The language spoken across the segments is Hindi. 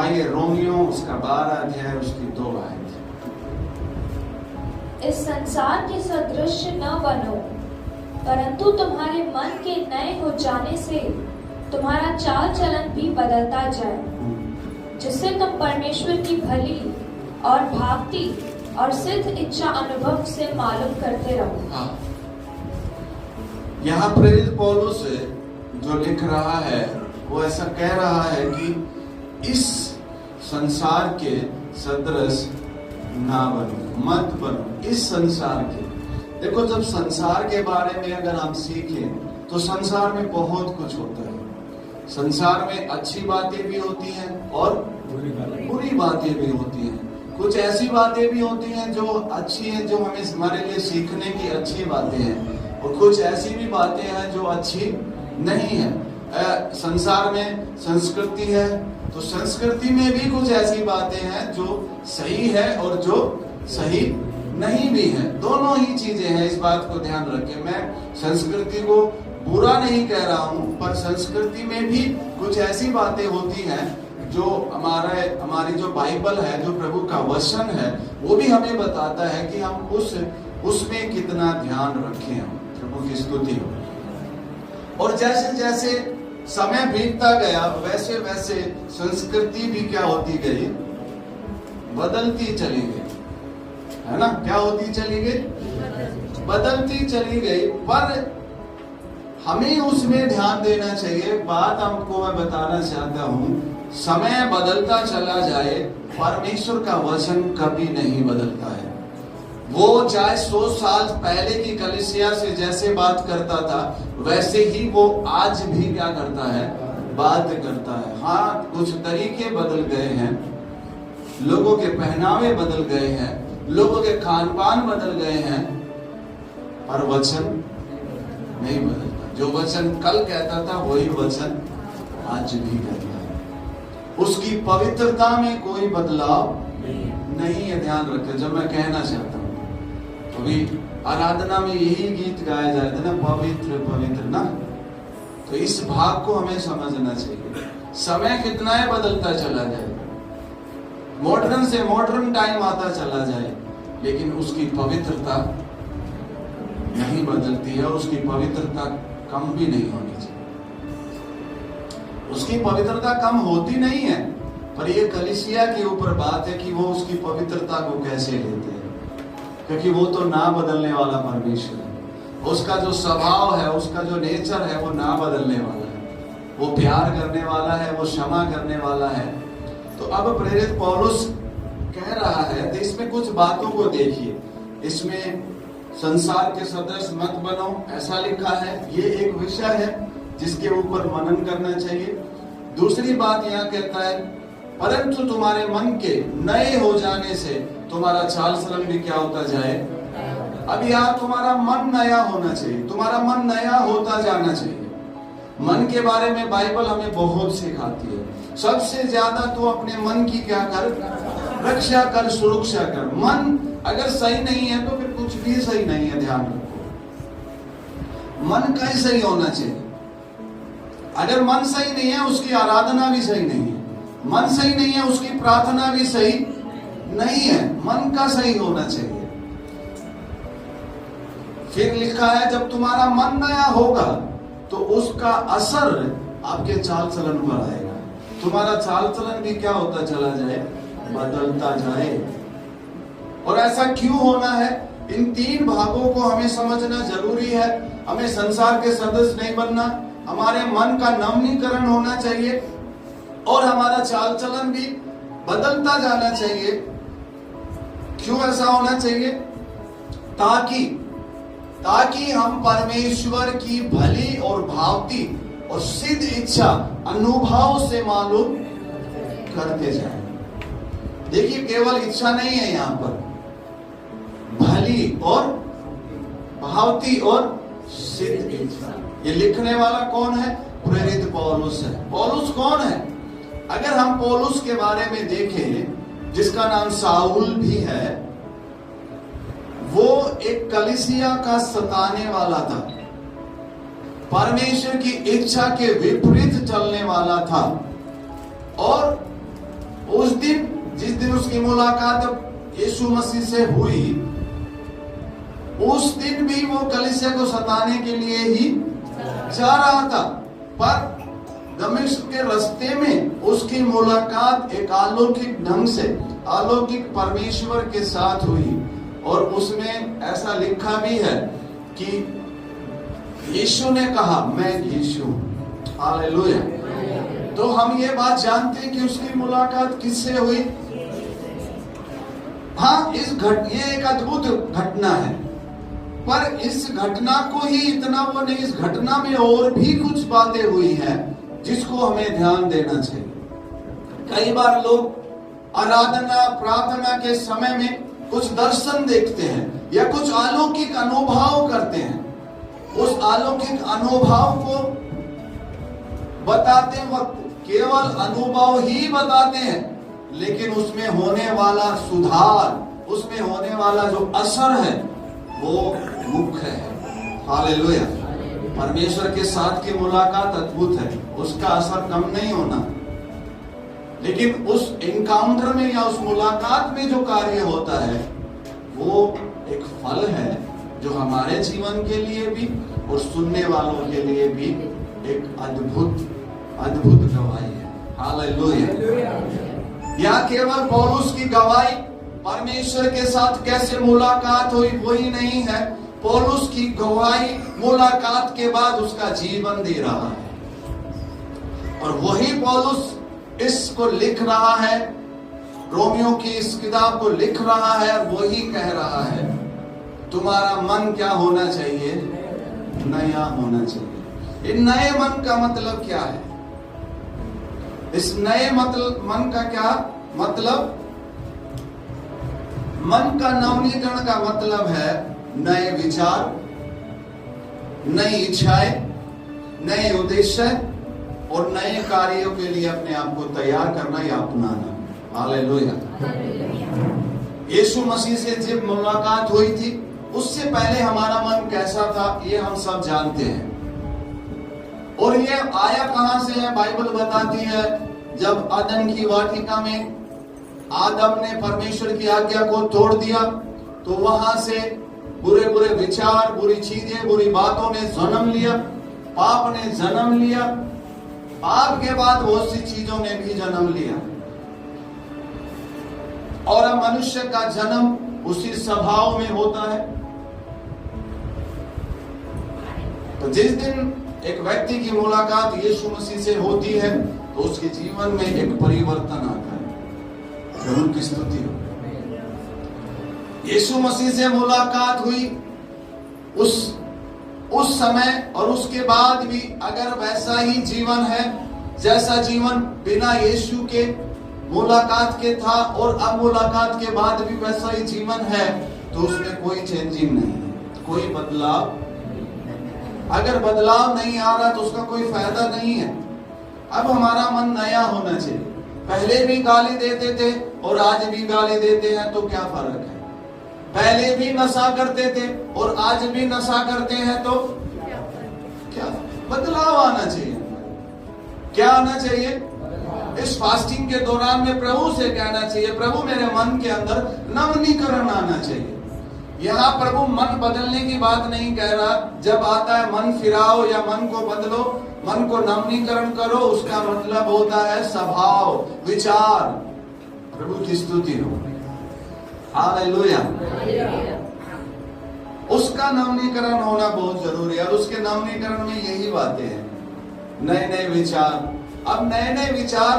उठाइए रोमियो उसका 12 अध्याय उसकी 2 आयत। इस संसार के सदृश न बनो, परंतु तुम्हारे मन के नए हो जाने से तुम्हारा चाल चलन भी बदलता जाए, जिससे तुम परमेश्वर की भली और भावती और सिद्ध इच्छा अनुभव से मालूम करते रहो। यहाँ प्रेरित पौलुस जो लिख रहा है वो ऐसा कह रहा है कि इस संसार के सदृश ना बनो, मत बनो इस संसार के। देखो, जब संसार के बारे में अगर हम सीखें तो संसार में बहुत कुछ होता है। संसार में अच्छी बातें भी होती हैं और बुरी बातें भी होती हैं। कुछ ऐसी बातें भी होती हैं जो अच्छी हैं, जो हमें हमारे लिए सीखने की अच्छी बातें हैं, और कुछ ऐसी भी बातें हैं जो अच्छी नहीं है। संसार में संस्कृति है, तो संस्कृति में भी कुछ ऐसी बातें हैं जो सही है और जो सही नहीं भी है। दोनों ही चीजें हैं, इस बात को ध्यान रखें। मैं संस्कृति को बुरा नहीं कह रहा हूं, पर संस्कृति में भी कुछ ऐसी बातें होती हैं जो हमारी जो बाइबल है, जो प्रभु का वचन है, वो भी हमें बताता है कि हम उसमें कितना ध्यान रखें। हम प्रभु की स्तुति हो। और जैसे जैसे समय बीतता गया वैसे वैसे संस्कृति भी क्या होती गई, बदलती चली गई, है ना। क्या होती चली गई, बदलती चली गई। पर हमें उसमें ध्यान देना चाहिए। बात आपको मैं बताना चाहता हूं, समय बदलता चला जाए, परमेश्वर का वचन कभी नहीं बदलता है। वो चाहे 100 साल पहले की कलीसिया से जैसे बात करता था, वैसे ही वो आज भी क्या करता है, बात करता है। हाँ, कुछ तरीके बदल गए हैं, लोगों के पहनावे बदल गए हैं, लोगों के खान पान बदल गए हैं, पर वचन नहीं बदलता। जो वचन कल कहता था वही वचन आज भी कहता है। उसकी पवित्रता में कोई बदलाव नहीं है। ध्यान रखें, जब मैं कहना चाहता हूं, अभी आराधना में यही गीत गाया जाता है ना, पवित्र पवित्र ना। तो इस भाग को हमें समझना चाहिए। समय कितना है बदलता चला जाए, मॉडर्न से मॉडर्न टाइम आता चला जाए, लेकिन उसकी पवित्रता नहीं बदलती है। उसकी पवित्रता कम भी नहीं होनी चाहिए। उसकी पवित्रता कम होती नहीं है, पर ये कलीसिया के ऊपर बात है कि वो उसकी पवित्रता को कैसे लेते हैं, क्योंकि वो तो ना बदलने वाला परमेश्वर है। उसका जो स्वभाव है, उसका जो नेचर है, वो ना बदलने वाला है। वो प्यार करने वाला है, वो क्षमा करने वाला है। तो अब प्रेरित पौलुस कह रहा है, तो इसमें कुछ बातों को देखिए। इसमें संसार के सदृश मत बनो ऐसा लिखा है, ये एक विषय है जिसके ऊपर मनन करना चाहिए। दूसरी बात यहाँ कहता है, परंतु तुम्हारे मन के नए हो जाने से तुम्हारा चाल चलन भी क्या होता जाए। अब यहाँ तुम्हारा मन नया होना चाहिए, तुम्हारा मन नया होता जाना चाहिए। मन के बारे में बाइबल हमें बहुत सिखाती है। सबसे ज्यादा तो अपने मन की क्या कर, रक्षा कर, सुरक्षा कर। मन अगर सही नहीं है तो फिर कुछ भी सही नहीं है। ध्यान रखो, मन कैसे सही होना चाहिए। अगर मन सही नहीं है, उसकी आराधना भी सही नहीं है। मन सही नहीं है, उसकी प्रार्थना भी सही नहीं है। मन का सही होना चाहिए। फिर लिखा है, जब तुम्हारा मन नया होगा तो उसका असर आपके चाल चलन पर आएगा। तुम्हारा चाल चलन भी क्या होता चला जाए, बदलता जाए। और ऐसा क्यों होना है, इन 3 भागों को हमें समझना जरूरी है। हमें संसार के सदस्य नहीं बनना, हमारे मन का नवीनीकरण होना चाहिए, और हमारा चाल चलन भी बदलता जाना चाहिए। क्यों ऐसा होना चाहिए, ताकि हम परमेश्वर की भली और भावती और सिद्ध इच्छा अनुभव से मालूम करते जाएं। देखिए, केवल इच्छा नहीं है, यहां पर भली और भावती और सिद्ध इच्छा। ये लिखने वाला कौन है, प्रेरित पौलुस है। पौलुस कौन है, अगर हम पौलुस के बारे में देखें, जिसका नाम साउल भी है, वो एक कलीसिया का सताने वाला था, परमेश्वर की इच्छा के विपरीत चलने वाला था, और उस दिन, जिस दिन उसकी मुलाकात यीशु मसीह से हुई, उस दिन भी वो कलीसिया को सताने के लिए ही जा रहा था। पर दमिश्क के रास्ते में उसकी मुलाकात एक अलौकिक ढंग से, अलौकिक परमेश्वर के साथ हुई। और उसमें ऐसा लिखा भी है कि यीशु ने कहा, मैं यीशु हूं। हालेलुया। तो हम ये बात जानते हैं कि उसकी मुलाकात किससे हुई। हाँ, ये एक अद्भुत घटना है, पर इस घटना को ही इतना वो नहीं, इस घटना में और भी कुछ बातें हुई हैं जिसको हमें ध्यान देना चाहिए। कई बार लोग आराधना प्रार्थना के समय में कुछ दर्शन देखते हैं या कुछ अलौकिक अनुभव करते हैं। उस अलौकिक अनुभव को बताते वक्त केवल अनुभव ही बताते हैं, लेकिन उसमें होने वाला सुधार, उसमें होने वाला जो असर है वो मुख्य है। हालेलुया। परमेश्वर के साथ की मुलाकात अद्भुत है, उसका असर कम नहीं होना, लेकिन उस एनकाउंटर में या उस मुलाकात में जो कार्य होता है वो एक फल है जो हमारे जीवन के लिए भी और सुनने वालों के लिए भी एक अद्भुत गवाही है। हालेलुया। या केवल पौलुस की गवाही परमेश्वर के साथ कैसे मुलाकात हुई वही नहीं है, पौलुस की गवाही मुलाकात के बाद उसका जीवन दे रहा है। और वही पौलुस इसको लिख रहा है, रोमियो की इस किताब को लिख रहा है, और वही कह रहा है तुम्हारा मन क्या होना चाहिए, नया होना चाहिए। इन नए मन का मतलब क्या है? इस नए मन का क्या मतलब? मन का नवीनीकरण का मतलब है नए विचार, नई इच्छाएं, नए उद्देश्य और नए कार्यों के लिए अपने आप को तैयार करना या अपनाना। हालेलुया। यीशु मसीह से जब मुलाकात हुई थी, उससे पहले हमारा मन कैसा था ये हम सब जानते हैं। और ये आया कहां से है? बाइबल बताती है जब अदन की वाटिका में आदम ने परमेश्वर की आज्ञा को तोड़ दिया, तो वहां से बुरे बुरे विचार, बुरी चीजें, बुरी बातों ने जन्म लिया, पाप ने जन्म लिया, पाप के बाद बहुत सी चीजों ने भी जन्म लिया। और अब मनुष्य का जन्म उसी स्वभाव में होता है। तो जिस दिन एक व्यक्ति की मुलाकात यीशु मसीह से होती है तो उसके जीवन में एक परिवर्तन आता है। प्रभु की स्तुति हो। यीशु मसीह से मुलाकात हुई, उस समय और उसके बाद भी अगर वैसा ही जीवन है जैसा जीवन बिना यीशु के मुलाकात के था, और अब मुलाकात के बाद भी वैसा ही जीवन है, तो उसमें कोई चेंजिंग नहीं है, कोई बदलाव। अगर बदलाव नहीं आ रहा तो उसका कोई फायदा नहीं है। अब हमारा मन नया होना चाहिए। पहले भी गाली देते थे और आज भी गाली देते हैं, तो क्या फर्क है? पहले भी नशा करते थे और आज भी नशा करते हैं, तो क्या बदलाव आना चाहिए? क्या आना चाहिए? इस फास्टिंग के दौरान में प्रभु से कहना चाहिए, प्रभु मेरे मन के अंदर नवीनीकरण आना चाहिए। यहाँ प्रभु मन बदलने की बात नहीं कह रहा। जब आता है मन फिराओ या मन को बदलो, मन को नवीनीकरण करो, उसका मतलब होता है स्वभाव, विचार। प्रभु की स्तुति हो। हालेलुया। उसका नवीनीकरण होना बहुत जरूरी है, और उसके नवीनीकरण में यही बातें हैं, नए नए विचार। अब नए नए विचार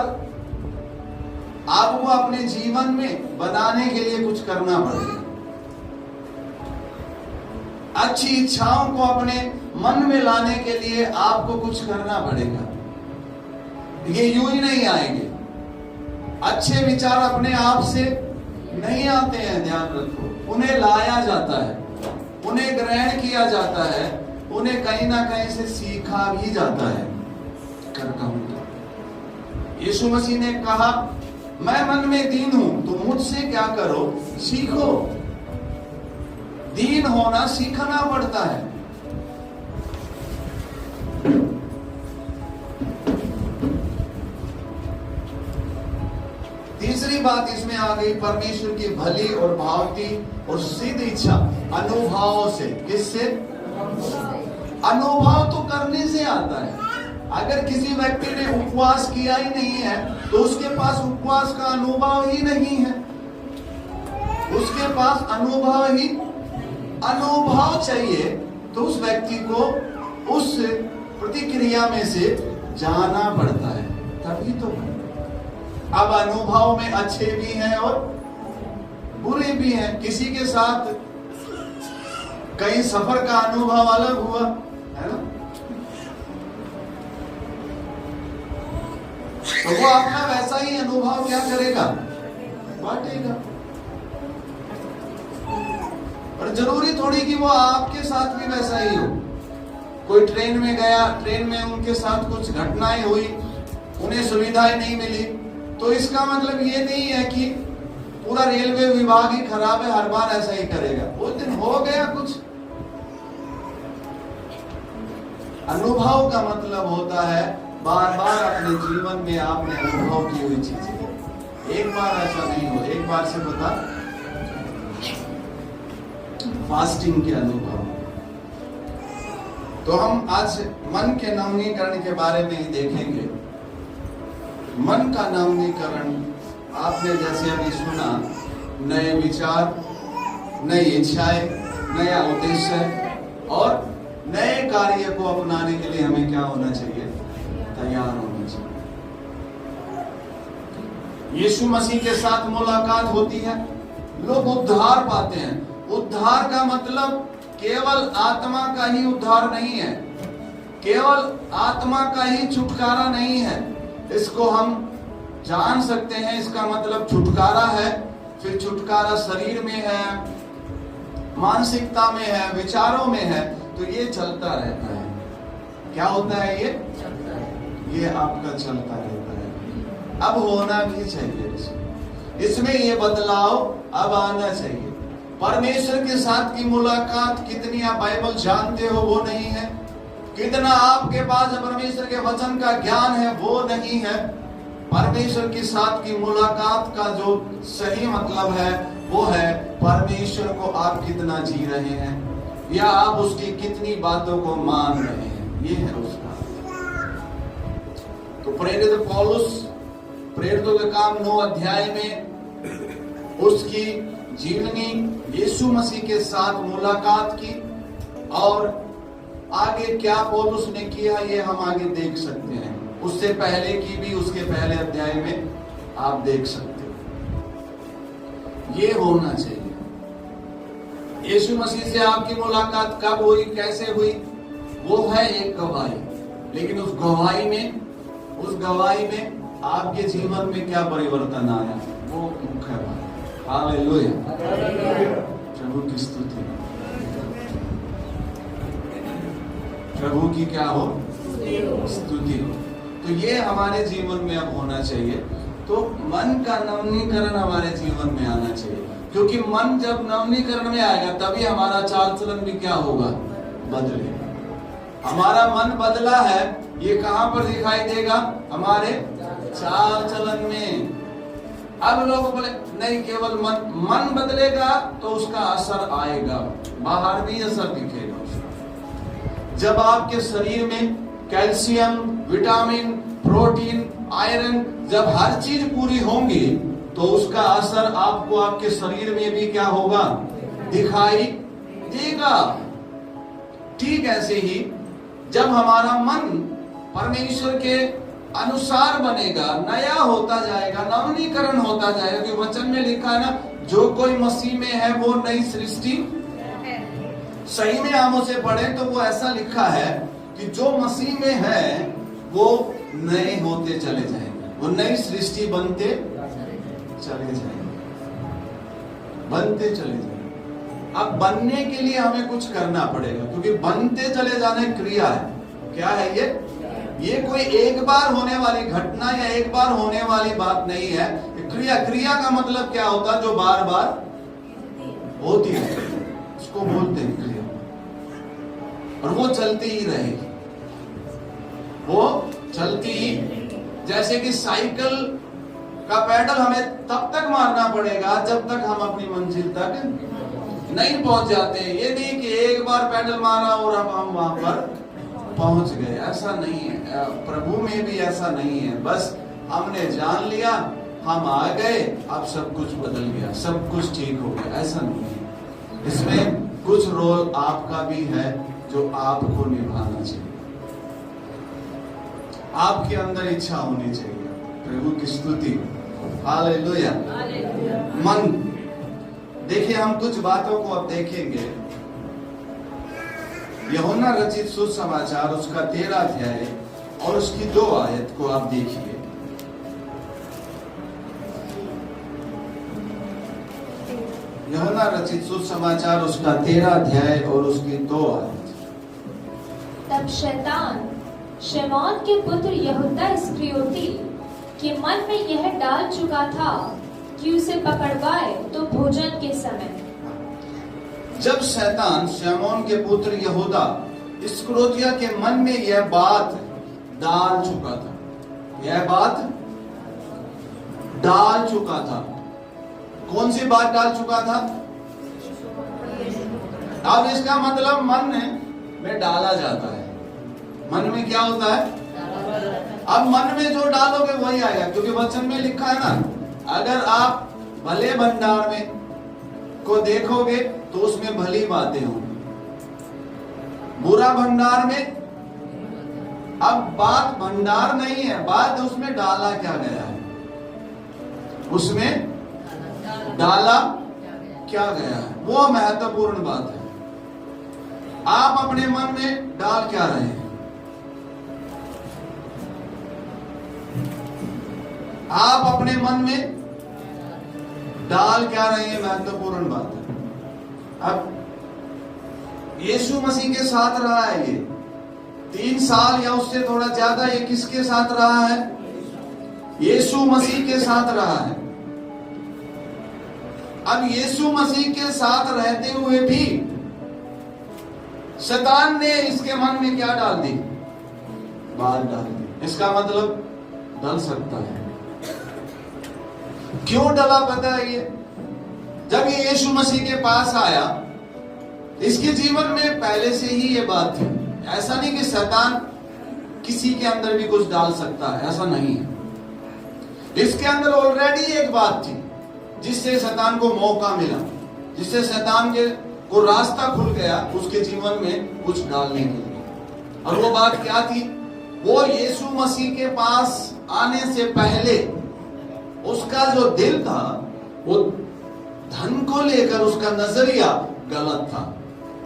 आपको अपने जीवन में बनाने के लिए कुछ करना पड़ेगा। अच्छी इच्छाओं को अपने मन में लाने के लिए आपको कुछ करना पड़ेगा। ये यूं ही नहीं आएंगे। अच्छे विचार अपने आप से नहीं आते हैं, ध्यान रखो। उन्हें लाया जाता है, उन्हें ग्रहण किया जाता है, उन्हें कहीं ना कहीं से सीखा भी जाता है। करता हूं यीशु मसीह ने कहा, मैं मन में दीन हूं, तो मुझसे क्या करो, सीखो। दीन होना सीखना पड़ता है। बात इसमें आ गई, परमेश्वर की भली और भावती और सिद्ध इच्छा अनुभवों से। किससे? अनुभव तो करने से आता है। अगर किसी व्यक्ति ने उपवास किया ही नहीं है तो उसके पास उपवास का अनुभव ही नहीं है, उसके पास अनुभव चाहिए। तो उस व्यक्ति को उस प्रतिक्रिया में से जाना पड़ता है, तभी तो। अब अनुभव में अच्छे भी हैं और बुरे भी हैं। किसी के साथ कहीं सफर का अनुभव अलग हुआ है ना, तो वो अपना वैसा ही अनुभव क्या करेगा? बांटेगा। पर जरूरी थोड़ी कि वो आपके साथ भी वैसा ही हो। कोई ट्रेन में गया, ट्रेन में उनके साथ कुछ घटनाएं हुई, उन्हें सुविधाएं नहीं मिली, तो इसका मतलब ये नहीं है कि पूरा रेलवे विभाग ही खराब है, हर बार ऐसा ही करेगा। वो दिन हो गया कुछ। अनुभव का मतलब होता है बार बार अपने जीवन में आपने अनुभव की हुई चीजें। एक बार ऐसा नहीं हो, एक बार से बता। फास्टिंग के अनुभव। तो हम आज मन के नवीनीकरण के बारे में ही देखेंगे। मन का नवीनीकरण, आपने जैसे अभी सुना, नए विचार, नई इच्छाएं, नया उद्देश्य और नए कार्य को अपनाने के लिए हमें क्या होना चाहिए? तैयार होना चाहिए। यीशु मसीह के साथ मुलाकात होती है, लोग उद्धार पाते हैं। उद्धार का मतलब केवल आत्मा का ही उद्धार नहीं है, केवल आत्मा का ही छुटकारा नहीं है। इसको हम जान सकते हैं, इसका मतलब छुटकारा है, फिर छुटकारा शरीर में है, मानसिकता में है, विचारों में है। तो ये चलता रहता है। क्या होता है ये आपका चलता रहता है। अब होना भी चाहिए, इसमें ये बदलाव अब आना चाहिए। परमेश्वर के साथ की मुलाकात कितनी आप बाइबल जानते हो वो नहीं है, कितना आपके पास परमेश्वर के वचन का ज्ञान है वो नहीं है। परमेश्वर के साथ की मुलाकात का जो सही मतलब है वो है परमेश्वर को आप कितना जी रहे हैं, या आप उसकी कितनी बातों को मान रहे हैं, ये है उसका। तो प्रेरित पौलुस प्रेरितों के काम 9 अध्याय में उसकी जीवनी, यीशु मसीह के साथ मुलाकात की, और आगे क्या पौलुस ने किया ये हम आगे देख सकते हैं। उससे पहले की भी उसके पहले अध्याय में आप देख सकते हो। ये होना चाहिए। यीशु मसीह से आपकी मुलाकात कब हुई, कैसे हुई, वो है एक गवाही। लेकिन उस गवाही में आपके जीवन में क्या परिवर्तन आया, वो मुख्य बात। हालेलुया, प्रभु की स्तुति, प्रभु की क्या हो? स्तुति हो। तो ये हमारे जीवन में अब होना चाहिए। तो मन का नवीनीकरण हमारे जीवन में आना चाहिए, क्योंकि मन जब नवीनीकरण में आएगा तभी हमारा चाल चलन भी क्या होगा? बदलेगा। हमारा मन बदला है, ये कहां पर दिखाई देगा? हमारे चाल चलन में। अब लोग बोले नहीं, केवल मन बदलेगा तो उसका असर आएगा, बाहर भी असर दिखेगा उसका। जब आपके शरीर में कैल्शियम, विटामिन, प्रोटीन, आयरन, जब हर चीज पूरी होंगी तो उसका असर आपको आपके शरीर में भी क्या होगा? दिखाई देगा। ठीक ऐसे ही जब हमारा मन परमेश्वर के अनुसार बनेगा, नया होता जाएगा, नवीनीकरण होता जाएगा। क्योंकि वचन में लिखा है ना, जो कोई मसीह में है वो नई सृष्टि। सही में हम उसे पढ़ें तो वो ऐसा लिखा है कि जो मसीह में है वो नए होते चले जाएंगे, वो नई सृष्टि बनते चले जाएंगे, बनते चले जाएंगे। अब बनने के लिए हमें कुछ करना पड़ेगा, क्योंकि बनते चले जाने क्रिया है। क्या है ये कोई एक बार होने वाली घटना या एक बार होने वाली बात नहीं है। क्रिया का मतलब क्या होता है? जो बार बार होती है उसको बोलते हैं क्रिया, और वो चलती ही रहेगी, वो चलती ही। जैसे कि साइकिल का पैडल हमें तब तक मारना पड़ेगा जब तक हम अपनी मंजिल तक नहीं पहुंच जाते। ये नहीं कि एक बार पैडल मारा और अब हम वहां पर पहुंच गए, ऐसा नहीं है। प्रभु में भी ऐसा नहीं है। बस हमने जान लिया, हम आ गए, अब सब कुछ बदल गया, सब कुछ ठीक हो गया, ऐसा नहीं है। इसमें कुछ रोल आपका भी है जो आपको निभाना चाहिए। आपके अंदर इच्छा होनी चाहिए। प्रभु की स्तुति, हालेलुया। मन, देखिए हम कुछ बातों को अब देखेंगे। यूहन्ना रचित सुसमाचार उसका 13 अध्याय और उसकी 2 आयत को आप देखिए। यूहन्ना रचित सुसमाचार उसका 13 अध्याय और उसकी 2 आयत। तब शैतान शमौन के पुत्र यहूदा इस्करियोती के मन में यह डाल चुका था कि उसे पकड़वाए तो भोजन के समय। जब शैतान शमौन के पुत्र यहूदा इस्करियोती के मन में यह बात डाल चुका था, यह बात डाल चुका था। कौन सी बात डाल चुका था? अब इसका मतलब मन में डाला जाता है। मन में क्या होता है? अब मन में जो डालोगे वही आएगा, क्योंकि वचन में लिखा है ना, अगर आप भले भंडार में को देखोगे तो उसमें भली बातें होंगी, बुरा भंडार में। अब बात भंडार नहीं है, बात उसमें डाला क्या गया है, उसमें डाला क्या गया है, वो महत्वपूर्ण बात है। आप अपने मन में डाल क्या रहे हैं? आप अपने मन में डाल क्या रहे हैं, महत्वपूर्ण बात है। अब यीशु मसीह के साथ रहा है ये 3 साल या उससे थोड़ा ज्यादा, ये किसके साथ रहा है? यीशु मसीह के साथ रहा है। अब यीशु मसीह के साथ रहते हुए भी शैतान ने इसके मन में क्या डाल दी? बात डाल दी। इसका मतलब डल सकता है। क्यों डला पता है? ये जब ये यीशु मसीह के पास आया, इसके जीवन में पहले से ही ये बात थी। ऐसा नहीं कि शैतान किसी के अंदर भी कुछ डाल सकता है, ऐसा नहीं है। इसके अंदर ऑलरेडी एक बात थी जिससे शैतान को मौका मिला, जिससे शैतान के को रास्ता खुल गया उसके जीवन में कुछ डालने के लिए। और वो बात क्या थी? वो यीशु मसीह के पास आने से पहले उसका जो दिल था वो धन को लेकर उसका नजरिया गलत था।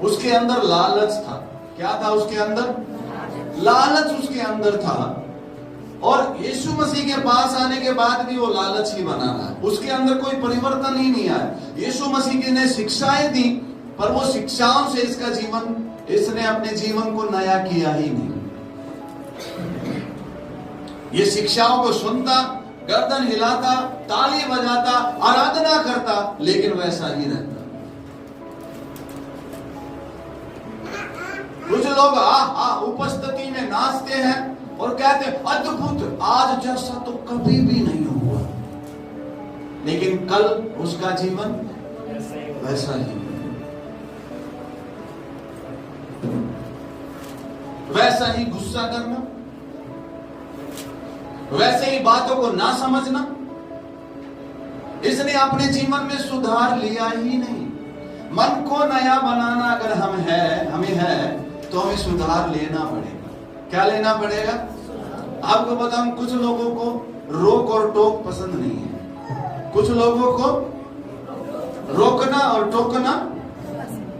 उसके अंदर लालच था। क्या था उसके अंदर? लालच उसके अंदर था। और यीशु मसीह के पास आने के बाद भी वो लालच ही बना रहा है। उसके अंदर कोई परिवर्तन ही नहीं आया। यीशु मसीह की ने शिक्षाएं दी, पर वो शिक्षाओं से इसका जीवन, इसने अपने जीवन को नया किया ही नहीं। ये शिक्षाओं को सुनता, गर्दन हिलाता, ताली बजाता, आराधना करता, लेकिन वैसा ही रहता। कुछ लोग उपस्थिति में नाचते हैं और कहते हैं अद्भुत, आज जैसा तो कभी भी नहीं हुआ, लेकिन कल उसका जीवन वैसा ही, वैसा ही गुस्सा करना, वैसे ही बातों को ना समझना। इसने अपने जीवन में सुधार लिया ही नहीं। मन को नया बनाना अगर हमें है तो हमें सुधार लेना पड़ेगा। क्या लेना पड़ेगा? आपको बताऊं, कुछ लोगों को रोक और टोक पसंद नहीं है। कुछ लोगों को रोकना और टोकना,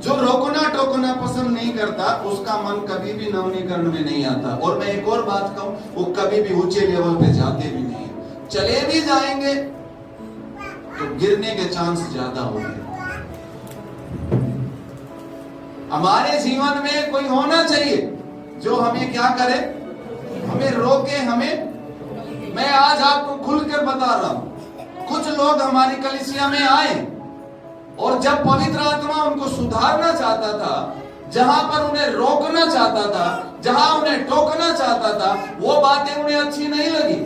जो रोकना टोकना पसंद नहीं करता उसका मन कभी भी नवीनीकरण में नहीं आता। और मैं एक और बात कहूं, वो कभी भी ऊंचे लेवल पे जाते भी नहीं। चले भी जाएंगे तो गिरने के चांस ज्यादा होंगे। हमारे जीवन में कोई होना चाहिए जो हमें क्या करे, हमें रोके, हमें। मैं आज आपको खुलकर बता रहा हूं, कुछ लोग हमारी कलीसिया में आए और जब पवित्र आत्मा उनको सुधारना चाहता था, जहां पर उन्हें रोकना चाहता था, जहां उन्हें टोकना चाहता था, वो बातें उन्हें अच्छी नहीं लगी।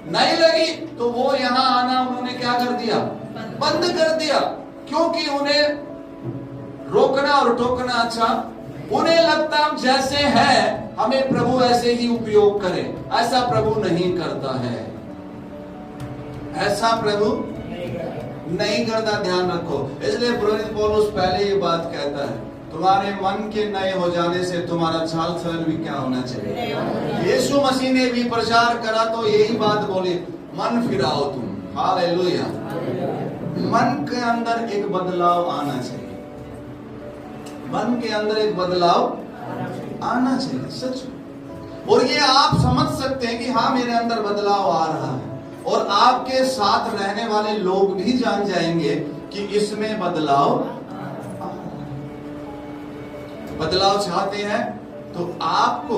नहीं लगी तो वो यहां आना उन्होंने क्या कर दिया, बंद कर दिया, क्योंकि उन्हें रोकना और टोकना अच्छा, उन्हें लगता जैसे है हमें प्रभु ऐसे ही उपयोग करे। ऐसा प्रभु नहीं करता है, ऐसा प्रभु नहीं करता, ध्यान रखो। इसलिए पुरोहित पौलुस पहले ये बात कहता है, तुम्हारे मन के नए हो जाने से तुम्हारा चाल चलन भी क्या होना चाहिए। यीशु मसीह ने भी प्रचार करा तो यही बात बोली, मन फिराओ तुम। हालेलुया। मन के अंदर एक बदलाव आना चाहिए, मन के अंदर एक बदलाव आना चाहिए, सच। और ये आप समझ सकते हैं कि हाँ मेरे अंदर बदलाव आ रहा है, और आपके साथ रहने वाले लोग भी जान जाएंगे कि इसमें बदलाव चाहते हैं तो आपको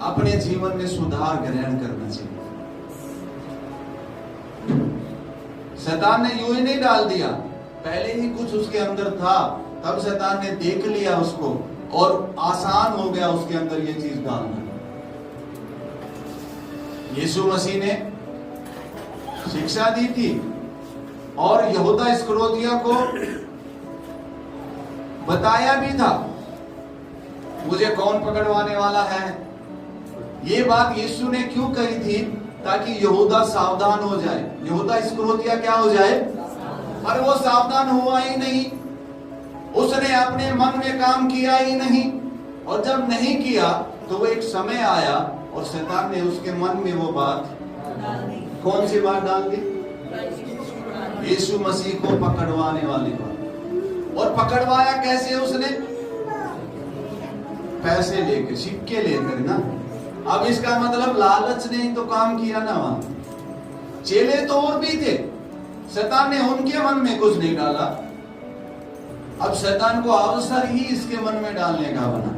अपने जीवन में सुधार ग्रहण करना चाहिए। शैतान ने यूं ही नहीं डाल दिया, पहले ही कुछ उसके अंदर था, तब शैतान ने देख लिया उसको और आसान हो गया उसके अंदर ये चीज डालना। यीशु मसीह ने शिक्षा दी थी और यहूदा इस्करियोती को बताया भी था मुझे कौन पकड़वाने वाला है। ये बात यीशु ने क्यों कही थी, ताकि यहूदा सावधान हो जाए, यहूदा इस्करियोती क्या हो जाए। पर वो सावधान हुआ ही नहीं, उसने अपने मन में काम किया ही नहीं, और जब नहीं किया तो वो एक समय आया और शैतान ने उसके मन में वो बात, कौन सी बात डाल दी, यीशु मसीह को पकड़वाने वाली बात। और पकड़वाया कैसे उसने, पैसे लेके, सिक्के लेकर ना। अब इसका मतलब लालच ने ही तो काम किया ना वहां। चेले तो और भी थे, शैतान ने उनके मन में कुछ नहीं डाला, अब शैतान को अवसर ही इसके मन में डालने का बना।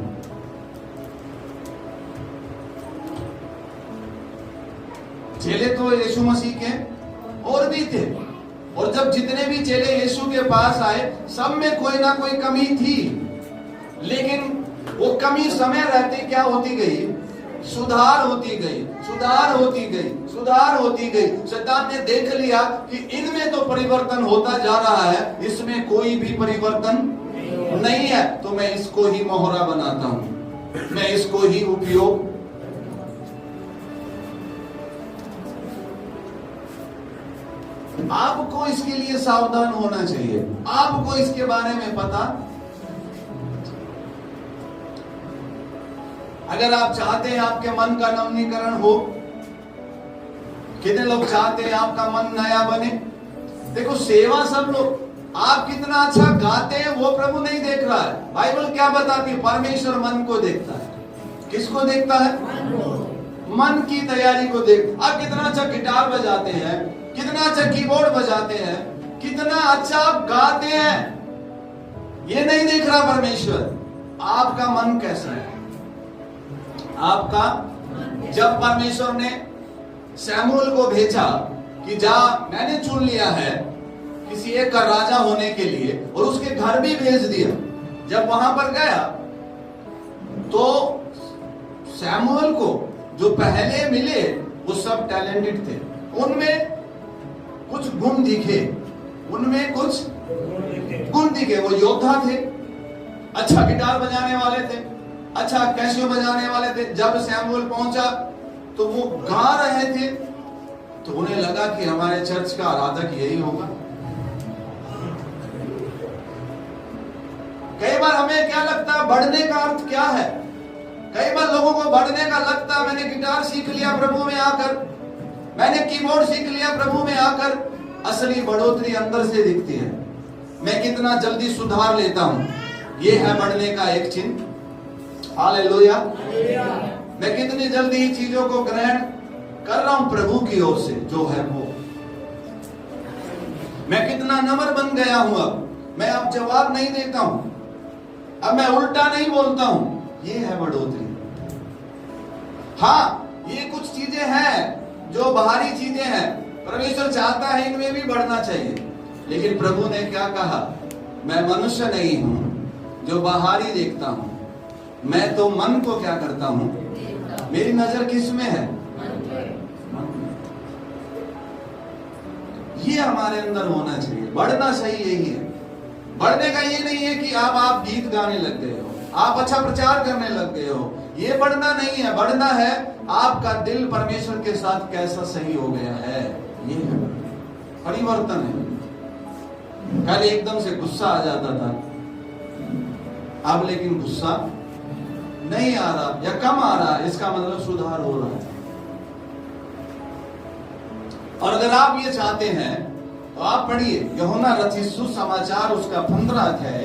चेले तो यीशु मसीह के और भी थे, और जब जितने भी चेले यीशु के पास आए सब में कोई ना कोई कमी थी, लेकिन वो कमी समय रहते क्या होती गई, सुधार होती गई, सुधार होती गई, सुधार होती गई। शैतान ने देख लिया कि इनमें तो परिवर्तन होता जा रहा है, इसमें कोई भी परिवर्तन नहीं है, तो मैं इसको ही मोहरा बनाता हूं, मैं इसको ही उपयोग। आपको इसके लिए सावधान होना चाहिए, आपको इसके बारे में पता। अगर आप चाहते हैं आपके मन का नवीनीकरण हो, कितने लोग चाहते हैं आपका मन नया बने। देखो सेवा सब लोग, आप कितना अच्छा गाते हैं वो प्रभु नहीं देख रहा है। बाइबल क्या बताती है, परमेश्वर मन को देखता है। किसको देखता है, मन की तैयारी को देख। आप कितना अच्छा गिटार बजाते हैं, कितना अच्छा कीबोर्ड बजाते हैं, कितना अच्छा आप गाते हैं, ये नहीं देख रहा परमेश्वर। आपका मन कैसा है, आपका। जब परमेश्वर ने शमूएल को भेजा कि जा, मैंने चुन लिया है किसी एक का राजा होने के लिए, और उसके घर भी भेज दिया। जब वहां पर गया तो शमूएल को जो पहले मिले वो सब टैलेंटेड थे, उनमें कुछ गुण दिखे, उनमें कुछ गुण दिखे। वो योद्धा थे, अच्छा गिटार बजाने वाले थे, अच्छा कैसियो बजाने वाले थे। जब शमूएल पहुंचा तो वो गा रहे थे, तो उन्हें लगा कि हमारे चर्च का आराधक यही होगा। कई बार हमें क्या लगता है बढ़ने का अर्थ क्या है, कई बार लोगों को बढ़ने का लगता है मैंने गिटार सीख लिया प्रभु में आकर, मैंने कीबोर्ड सीख लिया प्रभु में आकर। असली बढ़ोतरी अंदर से दिखती है, मैं कितना जल्दी सुधार लेता हूं, ये है बढ़ने का एक चिन्ह। हालेलुया। मैं कितनी जल्दी चीजों को ग्रहण कर रहा हूं प्रभु की ओर से जो है वो। मैं कितना नम्र बन गया हूं, अब मैं अब जवाब नहीं देता हूं, अब मैं उल्टा नहीं बोलता हूं, ये है बढ़ोतरी। हाँ, ये कुछ चीजें हैं जो बाहरी चीजें हैं, परमेश्वर चाहता है इनमें भी बढ़ना चाहिए। लेकिन प्रभु ने क्या कहा, मैं मनुष्य नहीं हूं जो बाहरी देखता हूं, मैं तो मन को क्या करता हूं। मेरी नजर किस में है, ये हमारे अंदर होना चाहिए। बढ़ना सही यही है। बढ़ने का ये नहीं है कि आप गीत गाने लग गए हो, आप अच्छा प्रचार करने लग गए हो, ये बढ़ना नहीं है। बढ़ना है आपका दिल परमेश्वर के साथ कैसा सही हो गया है, ये है परिवर्तन है। कल एकदम से गुस्सा आ जाता था, अब लेकिन गुस्सा नहीं आ रहा या कम आ रहा है, इसका मतलब सुधार हो रहा है। और अगर आप ये चाहते हैं तो आप पढ़िए यूहन्ना रचित सुसमाचार उसका 15 अध्याय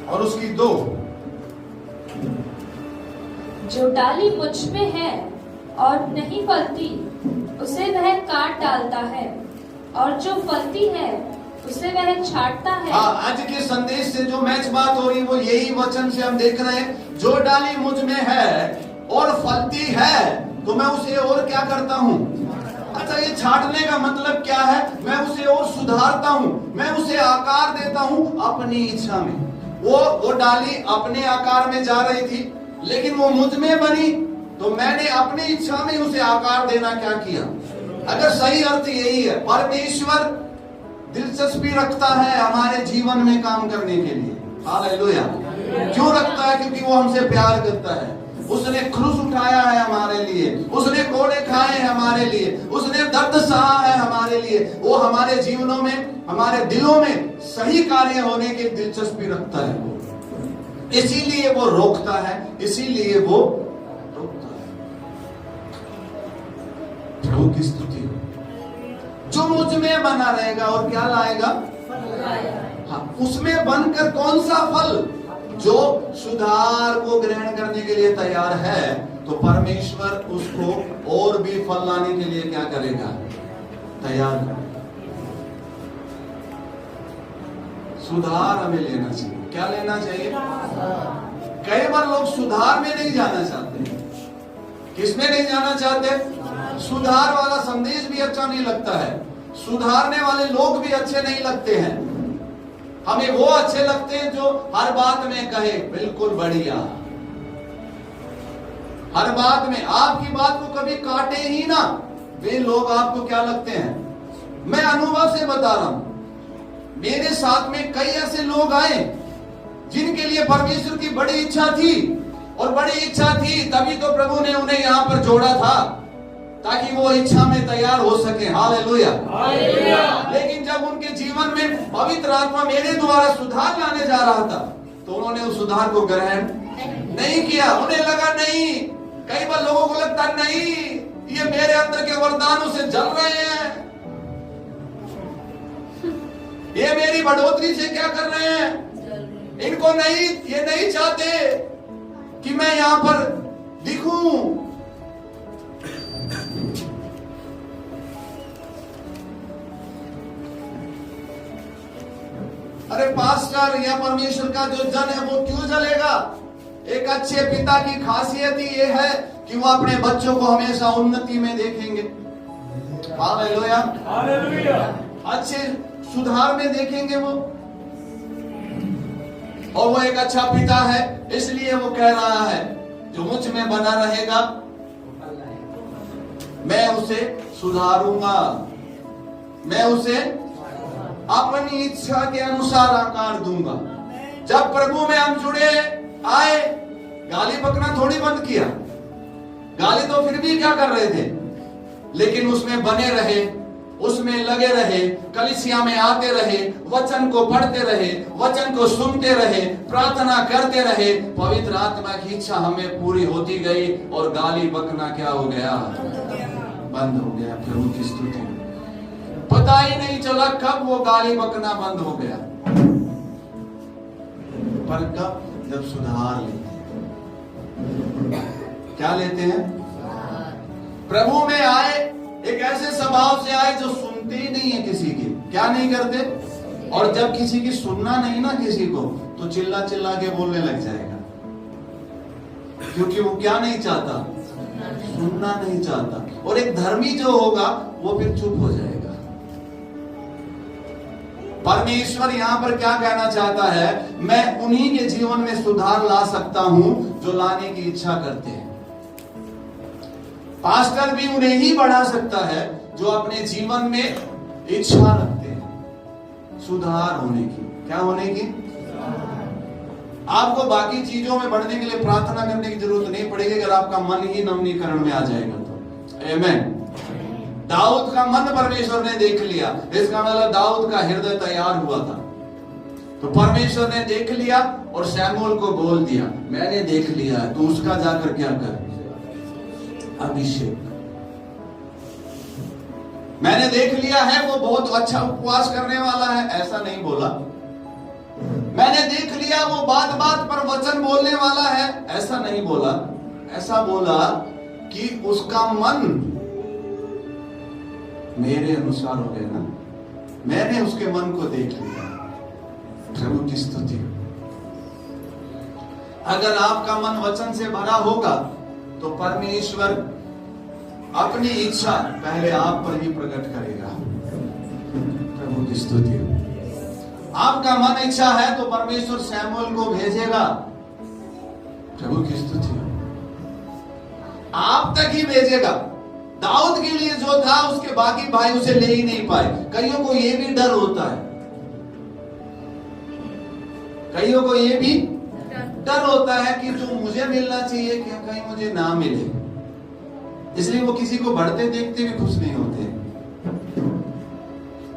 और उसकी 2। जो डाली मुझ में है और नहीं फलती उसे वह काट डालता है, और जो फलती है उसे वह छांटता है। आज के संदेश से जो मैच बात हो रही वो यही वचन से हम देख रहे हैं। जो डाली मुझ में है और फलती है तो मैं उसे और क्या करता हूँ। अच्छा, ये छांटने का मतलब क्या है? मैं उसे और सुधारता हूँ, मैं उसे आकार देता हूँ अपनी इच्छा में। वो डाली अपने आकार में जा रही थी, लेकिन वो मुझ में बनी तो मैंने अपनी इच्छा में उसे आकार देना क्या किया। अगर सही अर्थ यही है, परमेश्वर दिलचस्पी रखता है हमारे जीवन में काम करने के लिए। हालेलुया। क्यों रखता है? क्योंकि वो हमसे प्यार करता है। उसने क्रूस उठाया है हमारे लिए, उसने कोड़े खाए हैं हमारे लिए, उसने दर्द सहा है हमारे लिए। वो हमारे जीवनों में, हमारे दिलों में सही कार्य होने की दिलचस्पी रखता है। इसीलिए वो रोकता है, इसीलिए वो रोकता है। प्रभु की स्तुति हो। जो मुझ में बना रहेगा और क्या लाएगा? हाँ, उसमें बनकर कौन सा फल? जो सुधार को ग्रहण करने के लिए तैयार है, तो परमेश्वर उसको और भी फल लाने के लिए क्या करेगा? तैयार करेगा। सुधार हमें लेना चाहिए। क्या लेना चाहिए? कई बार लोग सुधार में नहीं जाना चाहते। किसमें नहीं जाना चाहते? सुधार वाला संदेश भी अच्छा नहीं लगता है, सुधारने वाले लोग भी अच्छे नहीं लगते हैं। हमें वो अच्छे लगते हैं जो हर बात में कहे बिल्कुल बढ़िया, हर बात में आपकी बात को कभी काटे ही ना। वे लोग आपको क्या लगते हैं? मैं अनुभव से बता रहा हूं, मेरे साथ में कई ऐसे लोग आए जिनके लिए परमेश्वर की बड़ी इच्छा थी, और बड़ी इच्छा थी तभी तो प्रभु ने उन्हें यहां पर जोड़ा था, ताकि वो इच्छा में तैयार हो सके। हालेलुया। लेकिन जब उनके जीवन में पवित्र आत्मा मेरे द्वारा सुधार लाने जा रहा था, तो उन्होंने उस सुधार को ग्रहण नहीं किया। उन्हें लगा नहीं, कई बार लोगों को लगता नहीं ये मेरे अंदर के वरदानों से जल रहे हैं, ये मेरी बढ़ोतरी से क्या कर रहे हैं। इनको नहीं, ये नहीं चाहते कि मैं यहां पर दिखूं। अरे पास्टर या परमेश्वर का जो जन है वो क्यों जलेगा? एक अच्छे पिता की खासियत ही ये है कि वो अपने बच्चों को हमेशा उन्नति में देखेंगे। हालेलुया। हालेलुया। अच्छे सुधार में देखेंगे वो, और वो एक अच्छा पिता है, इसलिए वो कह रहा है जो मुझ में बना रहेगा मैं उसे सुधारूंगा, मैं उसे अपनी इच्छा के अनुसार आकार दूंगा। जब प्रभु में हम जुड़े आए, गाली बकना थोड़ी बंद किया, गाली तो फिर भी क्या कर रहे थे, लेकिन उसमें बने रहे, उसमें लगे रहे, कलीसिया में आते रहे, वचन को पढ़ते रहे, वचन को सुनते रहे, प्रार्थना करते रहे। पवित्र आत्मा की इच्छा हमें पूरी होती गई और गाली बकना क्या हो गया? बंद हो गया। प्रभु की स्तुति। पता ही नहीं चला कब वो गाली बकना बंद हो गया, पर कब? जब सुधार लेते हैं। क्या लेते हैं? प्रभु में आए, एक ऐसे स्वभाव से आए जो सुनते ही नहीं है किसी की, क्या नहीं करते, और जब किसी की सुनना नहीं ना किसी को, तो चिल्ला चिल्ला के बोलने लग जाएगा, क्योंकि वो क्या नहीं चाहता? सुनना नहीं चाहता। और एक धर्मी जो होगा वो फिर चुप हो जाएगा। परमेश्वर यहां पर क्या कहना चाहता है? मैं उन्हीं के जीवन में सुधार ला सकता हूं जो लाने की इच्छा करते हैं। पास्टर भी उन्हें ही बढ़ा सकता है जो अपने जीवन में इच्छा रखते हैं सुधार होने की। क्या होने की? आपको बाकी चीजों में बढ़ने के लिए प्रार्थना करने की जरूरत नहीं पड़ेगी अगर आपका मन ही नवीनीकरण में आ जाएगा तो। आमीन। दाऊद का मन परमेश्वर ने देख लिया, इसका मतलब दाऊद का हृदय तैयार हुआ था। तो परमेश्वर ने देख लिया और शमूएल को बोल दिया, मैंने देख लिया है, तू उसका जाकर क्या कर, अभिषेक। मैंने देख लिया है वो बहुत अच्छा उपवास करने वाला है, ऐसा नहीं बोला। मैंने देख लिया वो बात बात पर वचन बोलने वाला है, ऐसा नहीं बोला। ऐसा बोला कि उसका मन मेरे अनुसार हो गया ना, मैंने उसके मन को देख लिया। प्रभु की स्तुति। अगर आपका मन वचन से भरा होगा तो परमेश्वर अपनी इच्छा पहले आप पर ही प्रकट करेगा। प्रभु की स्तुति। आपका मन इच्छा है तो परमेश्वर शमूएल को भेजेगा। प्रभु की स्तुति। आप तक ही भेजेगा। दाऊद के लिए जो था उसके बाकी भाई उसे ले ही नहीं पाए। कईयों को यह भी डर होता है, कईयों को यह भी डर होता है कि जो मुझे मिलना चाहिए क्या कहीं मुझे ना मिले, इसलिए वो किसी को बढ़ते देखते भी खुश नहीं होते।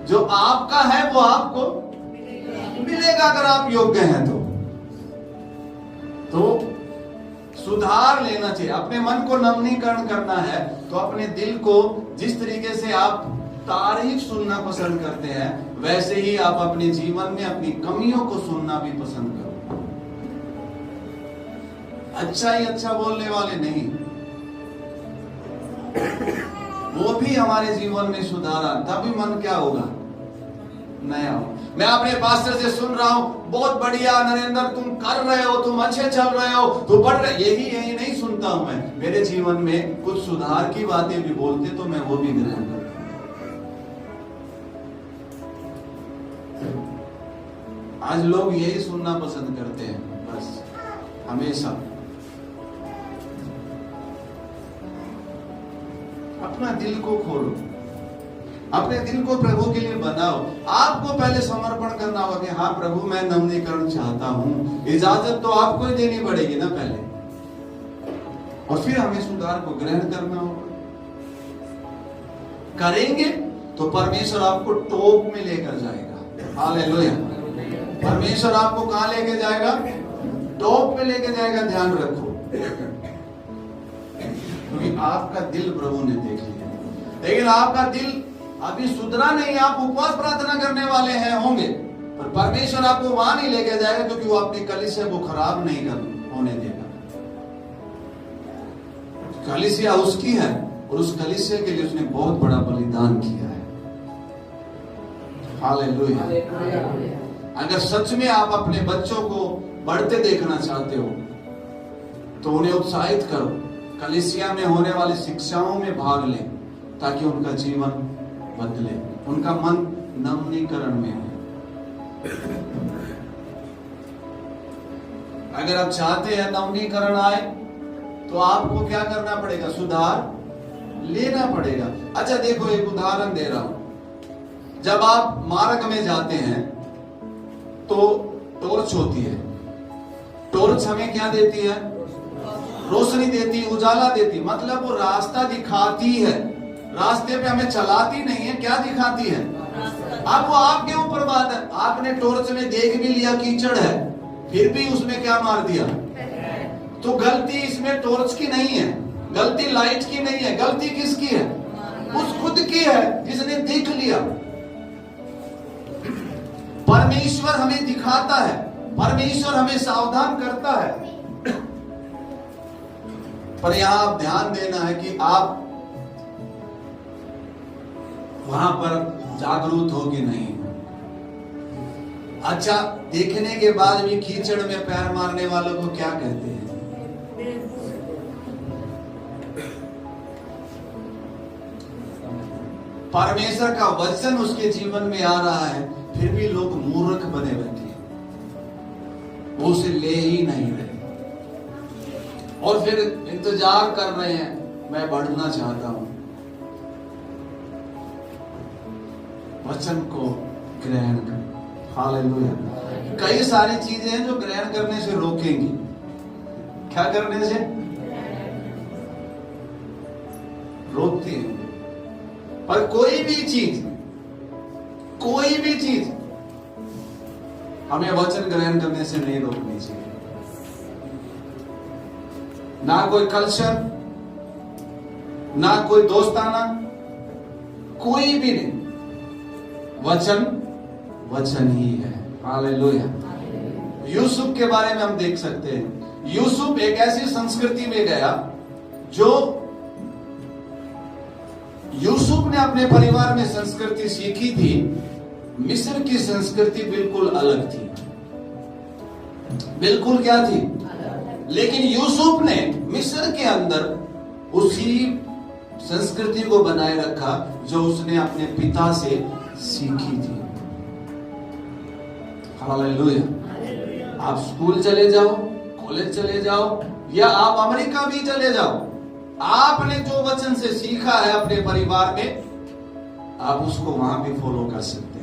जो आपका है वो आपको मिलेगा अगर आप योग्य हैं तो सुधार लेना चाहिए। अपने मन को नवीनीकरण करना है तो अपने दिल को जिस तरीके से आप तारीफ सुनना पसंद करते हैं वैसे ही आप अपने जीवन में अपनी कमियों को सुनना भी पसंद करो। अच्छा ही अच्छा बोलने वाले नहीं, वो भी हमारे जीवन में सुधार, तभी मन क्या होगा, नया हो। मैं अपने पास्टर से सुन रहा हूं, बहुत बढ़िया नरेंद्र तुम कर रहे हो, तुम अच्छे चल रहे हो, तुम बढ़ रहे, यही नहीं सुनता हूं मैं। मेरे जीवन में कुछ सुधार की बातें भी बोलते तो मैं वो भी ग्रहण करता। आज लोग यही सुनना पसंद करते हैं बस हमेशा। अपना दिल को खोलो, अपने दिल को प्रभु के लिए बनाओ। आपको पहले समर्पण करना होगा कि हाँ प्रभु मैं नवीनीकरण चाहता हूं। इजाजत तो आपको ही देनी पड़ेगी ना पहले, और फिर हमें सुधार को ग्रहण करना होगा। करेंगे तो परमेश्वर आपको टॉप में लेकर जाएगा। हालेलुया। परमेश्वर आपको कहां लेके जाएगा? टॉप में लेके जाएगा। ध्यान रखो, क्योंकि आपका दिल प्रभु ने देख लिया, लेकिन आपका दिल अभी सुधरा नहीं। आप उपवास प्रार्थना करने वाले हैं होंगे, पर परमेश्वर आपको वहां नहीं लेके जाएगा क्योंकि वो अपनी कलीसिया को खराब नहीं होने देगा। कलीसिया उसकी है और उस कलीसिया के लिए उसने बहुत बड़ा बलिदान किया है। हालेलुया। अगर सच में आप अपने बच्चों को बढ़ते देखना चाहते हो तो उन्हें उत्साहित करो, कलीसिया में होने वाली शिक्षाओं में भाग लें ताकि उनका जीवन बदले, उनका मन नवीनीकरण में हो। अगर आप चाहते हैं नवीनीकरण आए तो आपको क्या करना पड़ेगा? सुधार लेना पड़ेगा। अच्छा देखो, एक उदाहरण दे रहा हूं। जब आप मार्ग में जाते हैं तो टॉर्च होती है। टॉर्च हमें क्या देती है? रोशनी देती, उजाला देती, मतलब वो रास्ता दिखाती है। रास्ते पे हमें चलाती नहीं है, क्या दिखाती है? अब वो आपके ऊपर बात है। आपने टॉर्च में देख भी लिया कीचड़ है, फिर भी उसमें क्या मार दिया, तो गलती इसमें टॉर्च की नहीं है, गलती लाइट की नहीं है, गलती किसकी है? उस खुद की है जिसने देख लिया। परमेश्वर हमें दिखाता है, परमेश्वर हमें सावधान करता है, पर यहां आप ध्यान देना है कि आप वहां पर जागरूक हो कि नहीं। अच्छा, देखने के बाद भी कीचड़ में पैर मारने वालों को क्या कहते हैं? परमेश्वर का वचन उसके जीवन में आ रहा है, फिर भी लोग मूर्ख बने बैठे, वो उसे ले ही नहीं रहे और फिर इंतजार कर रहे हैं मैं बढ़ना चाहता हूं, वचन को ग्रहण कर। हालेलुया। कई सारी चीजें हैं जो ग्रहण करने से रोकेंगी। क्या करने से रोकती हैं। पर कोई भी चीज हमें वचन ग्रहण करने से नहीं रोकनी चाहिए। ना कोई कल्चर, ना कोई दोस्ताना, कोई भी नहीं। वचन ही है। हालेलुया। यूसुफ के बारे में हम देख सकते हैं। यूसुफ एक ऐसी संस्कृति में गया जो यूसुफ ने अपने परिवार में संस्कृति सीखी थी। मिस्र की संस्कृति बिल्कुल अलग थी। बिल्कुल क्या थी? लेकिन यूसुफ ने मिस्र के अंदर उसी संस्कृति को बनाए रखा जो उसने अपने पिता से सीखी थी। हालेलुया। आप स्कूल चले जाओ, कॉलेज चले जाओ, या आप अमेरिका भी चले जाओ, आपने जो वचन से सीखा है अपने परिवार में, आप उसको वहां भी फॉलो कर सकते हैं।